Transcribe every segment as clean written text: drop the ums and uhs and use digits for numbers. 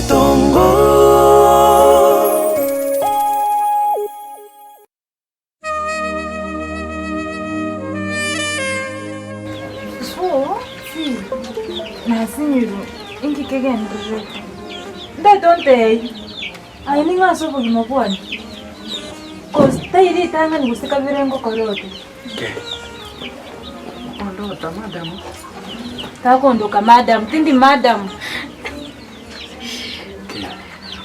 Tongo. So, see, na sinyiru, ingi kegen rere. They don't they? I think I saw you one. Cause they did time and was the Cavirengo Corote. Ondoka madam. Takondoka madam, tindi madam.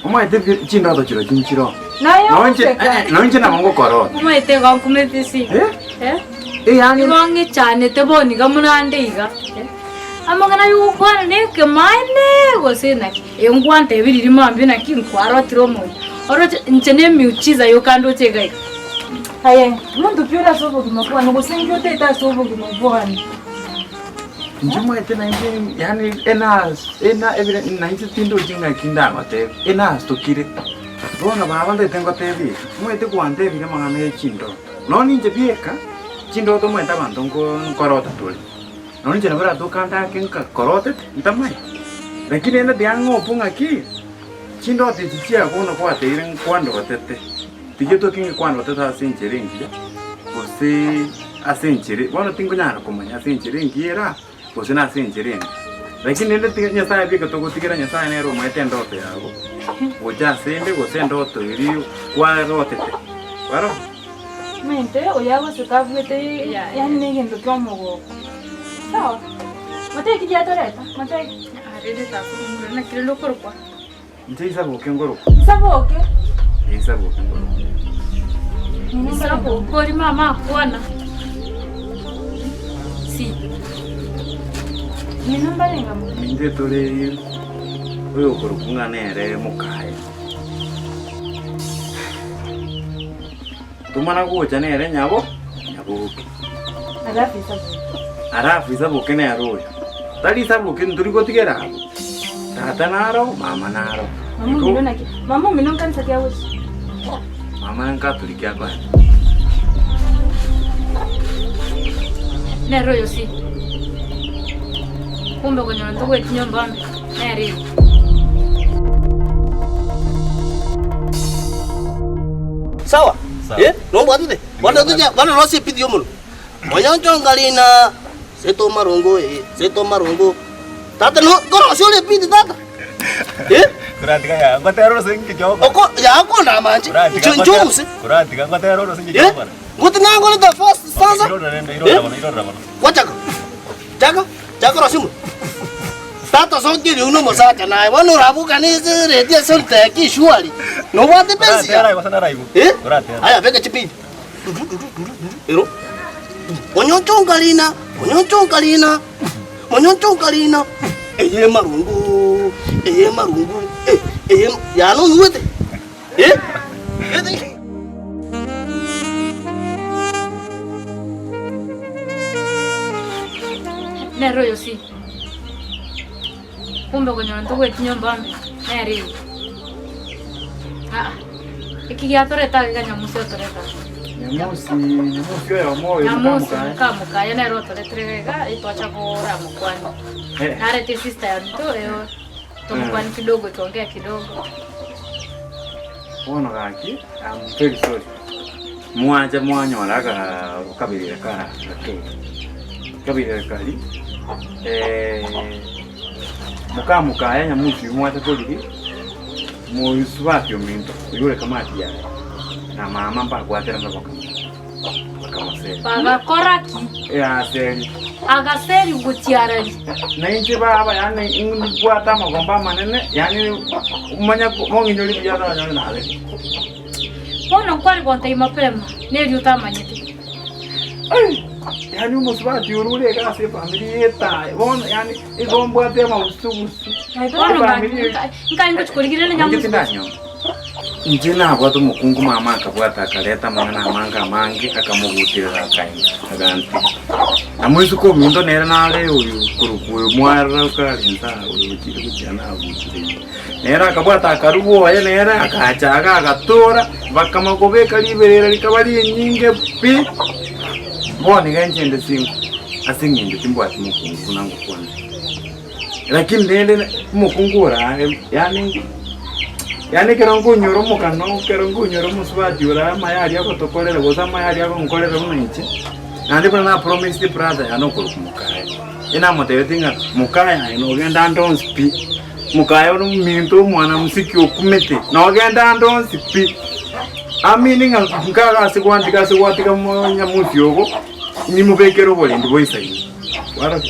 Umaite chindoto chiro chinchiro. Nayo na mango Corote. umaite wakumepisi. Yani wangi chane te boni gamunande iga. Amagana yu kwana ne ke mane gosena. Engwante biri rimambi na kinkwaro tiromo. Oro nchene miuchiza yokando tegai. Haye, mundu pyora sobo kimakwa no gosengyo teta sobo kimakwa. Njumaite na nje yani ena evident na nje tindo jinga kinda mate ena stokire. Bona baba tengo tevi. Muite kwante bire mangame chindo. No ninje bieka. Chindo to muita bandongo Corote tuli. No ninje na bara to kanta kenka Corote ntamai. Lakini ena diango punga ki. Chindo tichia kono kwa teiren kwando watete. Tijeto kingi kwando watete asenjere ngia. Ose asenjere. Bona tingo nyana kumanya asenjere ngiera. Ose na asenjere. Lakini ena tinya saya bika to gotikira nya saya nero muite ndoto yago. Oja sende go sendo to iri kwa rotete. Waro. Mente oyago sukavete yani negendo tomo. Sawa. Mate kijia toreta. Mate arede tafu na kile lokoro kwa. Nje sabo kengoro. Sabo ke? Sabo kengoro. Ni sabo kori mama kuona. Si. Ni namba lenga mu. Nje tole oyo koro kunga nere mukai. Tumana kucha nere nyabo. Arafi sabo kene aroyo. Tali sabo kene turi gotigera. Tata naro, mama naro. Mama minum kan sakia wis. Mama nangka turi kia kwa. Nero yosi. Kumbe kwenye natoka nyumba nere. Sawa? Nombo atu de. Wanda tu ja, wanda nosi pidi yomulo. Moyanchong kalina seto marongo. Tata no, kono sole pidi tata. Kurati kaya, batero singi joba. Oko, ya ako na manchi. Chunchumusi. Kurati kaya, batero singi joba. Nguti nango le the first stanza. Iro ramana. Wachaka. Chaka rasimu. Tata songiri uno mosaka na wano rabu kanise redia sonte ki shuali. No wate pensi. Kurati wasana raibu. Kurati. Aya vega chipidi. Ero. Onyonchong kalina. Eye marungu. Ya no nuete. Nero yosi. Kumbe kwenye natoka nyumba nere. Ikigia toreta kanya museo toreta. Nyamusi ya moyo. Nyamusi kamuka yana roto letrega itwacha bora mkwani. Nare ti sister ya mtu leo. Tumkwani kidogo tuongea kidogo. Ono gaki, I'm very sorry. Mwanyola ka kabirira kara. Kabirira kali. Muka ya nyamusi mwacha toliri. Muisubati ominto. Yule kamati ya. Na mama mpa kwatera mbaka. Kama seri. Baga koraki. Ya seri. Aga seri gutiarari. Na inchi baba yani ingi kwata magomba manene yani umanya mongi nyoli bijana wanyoni na hale. Mbona kwani bonte mapema? Neri utamanyiti. Yani umusubati urule kasi familia eta. Bona yani igombo atema usugusu. Mbona nkango chukuligirele nyamusi. Njina kwa tu mukungu mama akabwata akaleta mwana amanga mangi akamugutira akainga aganti. Amwisu ko mindo nera nale uyu kurukuwe mwara ukalinza uyu kiri kuchana abutire. Nera akabwata akarubo aye nera akachaga agatora bakamagobe kaliberera likabali nyinge pi. Boni ganjende singu. Asinginde timbwati mukungu nangu kwanza. lakini nende mukungura yani kerongo nyoro mukano kerongo nyoro muswati ora mayari yako tokolera goza mayari yako nkolera munaiche nandi bana promise the brother yanokuru kumukaya ina motetinga mukaya ino genda ndonspi mukaya no minto mwana musiki okumete no genda ndonspi amini ngaga sikwatika monya mufyogo ni mubekero bole ndi boisaini wara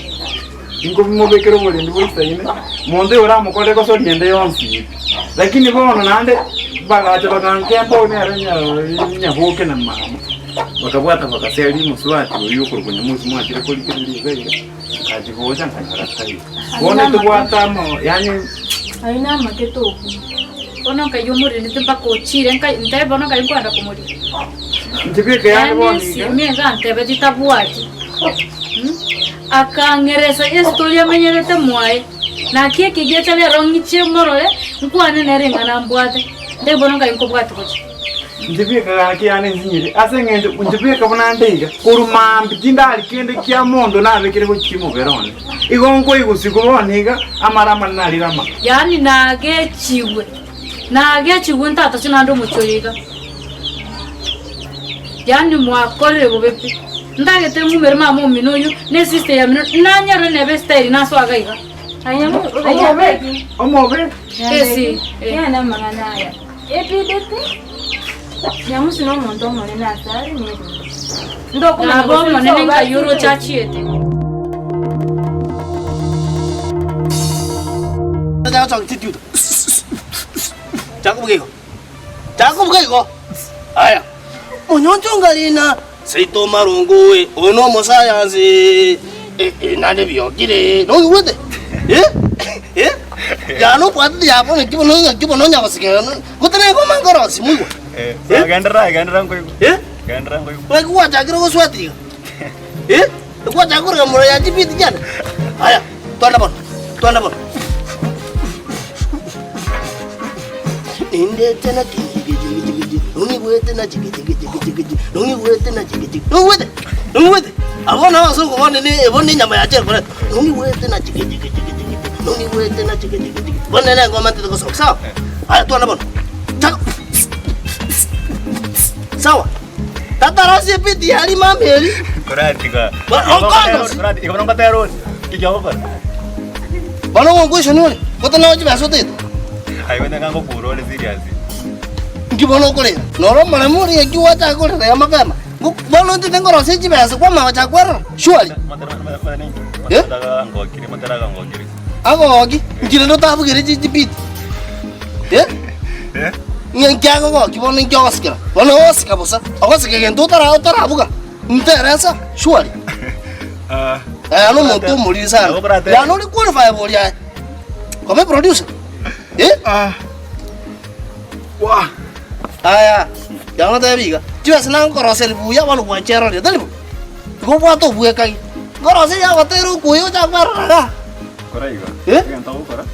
ingo mubekero bole ndi boisaini monde ora mukole ko so nyende yonsi lakini bono nande bagaje bagankembo ne aranya hoke na mama bakabwata bakaseli muswati uyuko kwenye muzi mwatire ko likiri vega kaji hoja nkanyara tai bone tubwatamo yani aina maketo ono kayumuri nitempa kochire ntai bono kayinkwanda kumuri ntibike yani boni mimi ngante betita buaji akangeresa historia menyerete mwae na kie kigeta le rongiche morole nkwane nerenga na mbwate ntai bono kayinkobwate kochi ntibike kaki yani nzire asengende ntibike bona ndega kurumambi tindali kende kya mondo nabekire ko kimo verone igongo igusikuboniga amarama nalirama yani nagechiwe ntata sinando muchoriga yani mwakole bobepi ndagete mumere mama minoyo ne sister ya mino nanyaro ne besteri naswaga iga ayamu omobe esi yana mangana ya epidete yamusi no muntu omone nasari ne ndoko na bomo ne nga euro chachiete Jangan cakap tidur. Cakap begitu. Ayah, menyoncong kali na. Seito marungu, ono mosayansi, nade biokire, nongi wete. Jangan buat dia apa? Kipu nonya masih. Kau tanya kau mangkoro sih mulu. Gendera kau. Gendera kau. Lagi gua cakap kau suati. Gua cakap kau mulai aja pitian. Ayah, tuan apa? Inde tena jigi nungi wete na jigi nungi wete abona waso ko wone ne ebone nyama ya jere bone nungi wete na jigi bone na ngoma tete ko sawa aya tu anabon sawa tata rasi piti hali mameli Kurati ka. Kurati ikaw nang patero. Kijaw ka. Bano mo question ni ko tana waji baso te Ayo na ngango puro le serious. Kibono ko le noro mala muri ya kiwa ta ko le ya mapema bono te tengo rose ji baso kwa ma cha kwaro surely Matara ngokiri. Agogi ngile no tabu gere ji pit Nyangia ko kibono ngyo osikira bono osika bosa osikira gento tara buga interesa surely ano moto muri sana ya no li qualify boli ya come producer wah aya ya no tabiga jiwa senang ko rosel buya walu kwa chero le dalibu ko bua to buya kai ko rosel ya ko teru kuyo ja kwaro ga Koraiga yang tahu kora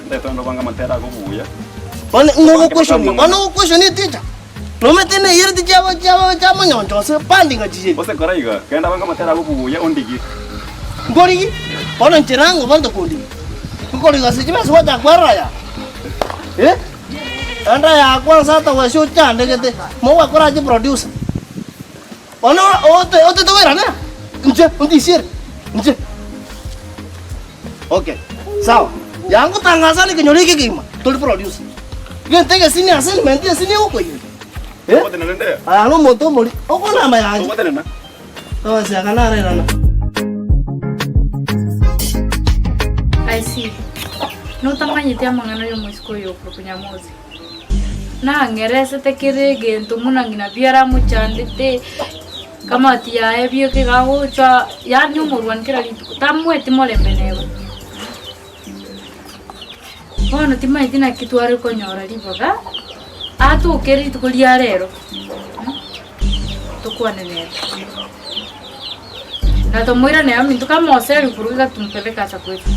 Nda ndo banga matera ko buya Bane ngo question ni teacher no metene yeri ti jawa nyonto se pandinga jije Ose koraiga kenda banga matera ko buya ondigi ngorigi bono chirango bando kundi ngoriga se jiwa swata kwaro ya anda ya kwanza hata wa show chande kete mo wa kora ji producer ono ote to vera na nje undisir nje okay sawa yangu tangaza ni kinyori kigima to producer gente que sini assignment ya sini uko hiyo Ote na nende ano moto moli oko na mayanji Ote na to se kana na I see. No tamanyite mangano yo musko yo kunya mozi. Na ngerese tekirege ntumuna ngina biara muchandite kama tia ebyo ke gaho cha ya nyumurwan kira litu tamwe timole menewe. Bono timai tina kitware ko nyora liboga. Atu keri tukulia rero. Tukwane ne. Na tomoira ne ami tukama oseri kuruga tumpeleka cha kwetu.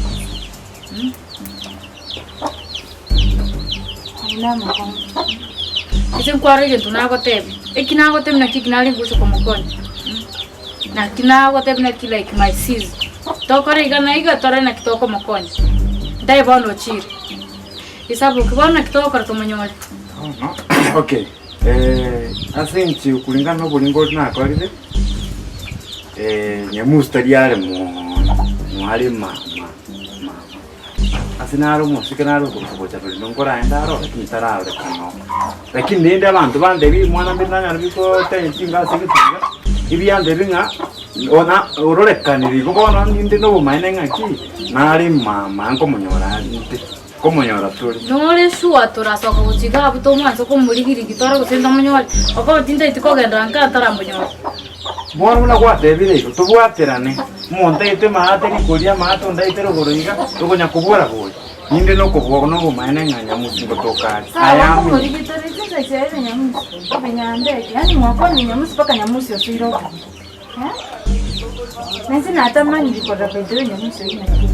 Ese nkware je tunago tebe. Ekinago tebe na kikinali nguso kwa mkono. Na kinago tebe na like my sis. Tokore igana iga tore na kitoko mokonyi. Dai bono chiri. Isabu kibona kitoko tumenyole. Okay. Asinchi kulingana no bulingo na akorire. Nyamusta yare mwali mama. Asinaro musikanaro kubocha bino ngora endaro kitararo kano. Lakini nende abantu bande bi mwana mbinanya biko tensinga sigitinga. Ibiyande binga ona urorekaniri kubona ninde no bumaine ngaki nari mama ngo munyora nte ko munyora turi nore shuwa turasoka kuchiga buto mwanzo ko murigiri gitoro gusenda munyora oko tinda itiko genda nkatara munyora bona muna kwa debire tubwaterane monte ite mahate ni kuria mahato ndaite rogoroiga tukonya kubura boy ninde no kubwo no bumaine nganya musingo tokari ayami murigitore tsaise nyamusi benyande yani mwako ni nyamusi paka nyamusi osiro Nanti natamani dikora pedro nyamusi ina kile.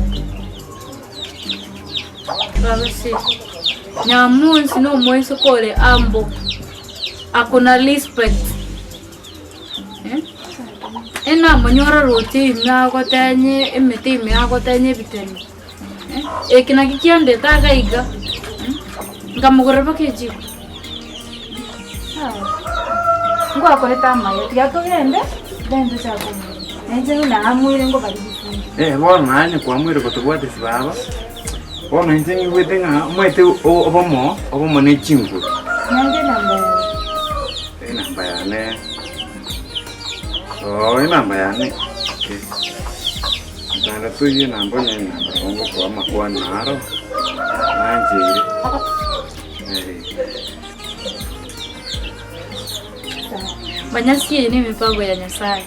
Babasi. Nyamusi no mwenso kore ambo. Akona respect. Ena manyora roti myago tanye emete myago tanye biteni. Ekina kikiande taga iga. Ngamugora bakeji. Ngo akore tamayo tigatogende dende chako. Nje una amwire ngo bali. Bona nanye kwa mwire kutubwate sibaba. Bona nje ngwete nga mwete obomo ne chingu. Nanje namba. Namba yane. Namba yane. Nanda tuye namba nyane namba kwa makwa naro. Nanje. Banyasiye ni mipango ya Nyasaye.